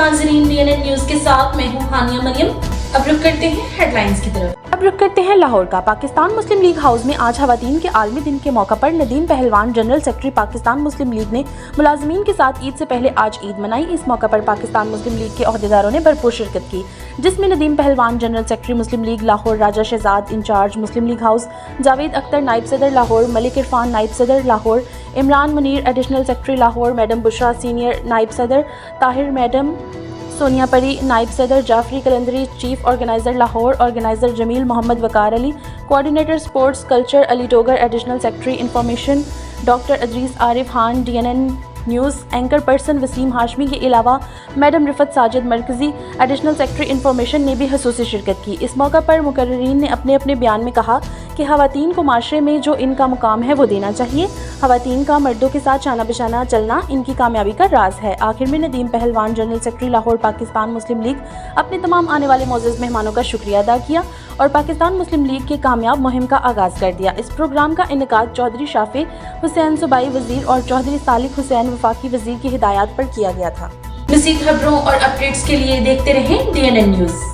नाज़रीन, DNN news के साथ मैं हूँ हानिया मरियम। अब रुक करते हैं हेडलाइंस की तरफ। लाहौर का पाकिस्तान मुस्लिम लीग हाउस में आज ख़वातीन के आलमी दिन के मौका पर नदीम पहलवान जनरल सेक्रेटरी पाकिस्तान मुस्लिम लीग ने मुलाजमीन के साथ ईद से पहले आज ईद मनाई। इस मौका पर पाकिस्तान मुस्लिम लीग के अहदेदारों ने भरपूर शिरकत की, जिसमें नदीम पहलवान general secretary Muslim League Lahore, Raja Shahzad incharge Muslim League house, Javed Akhtar नायब सदर लाहौर, मलिक इरफान नायब सदर Lahore, Imran Munir additional secretary Lahore, madam Bushra senior नायब सदर, ताहिर मैडम, सोनिया परी नायब सदर, Jafri Qalandari chief organiser Lahore, organiser Jameel Mohammad Waqar Ali, coordinator sports culture Ali Togar, additional secretary information doctor Idrees Arif Khan, DNN news anchor person Waseem Hashmi के अलावा मैडम रिफत साजिद मरकज़ी एडिशनल सेक्रेटरी इंफॉर्मेशन ने भी खसूसी शिरकत की। इस मौका पर मुकर्रीरीन ने अपने अपने बयान में कहा कि ख़वातीन को माशरे में जो इनका मुकाम है वो देना चाहिए। ख़वातीन का मर्दों के साथ शाना बिशाना चलना इनकी कामयाबी का राज है। आखिर में नदीम पहलवान जनरल सेक्रेटरी लाहौर पाकिस्तान मुस्लिम लीग अपने तमाम आने वाले मोअज़्ज़ज़ मेहमानों का शुक्रिया अदा किया और पाकिस्तान मुस्लिम लीग के कामयाब मुहिम का आगाज़ कर दिया। इस प्रोग्राम का इनेकाद चौधरी शाफे हुसैन सूबाई वज़ीर और चौधरी सालिक हुसैन वफाकी वज़ीर की हिदायत पर किया गया था। मज़ीद खबरों और अपडेट्स के लिए देखते रहें DNN न्यूज़।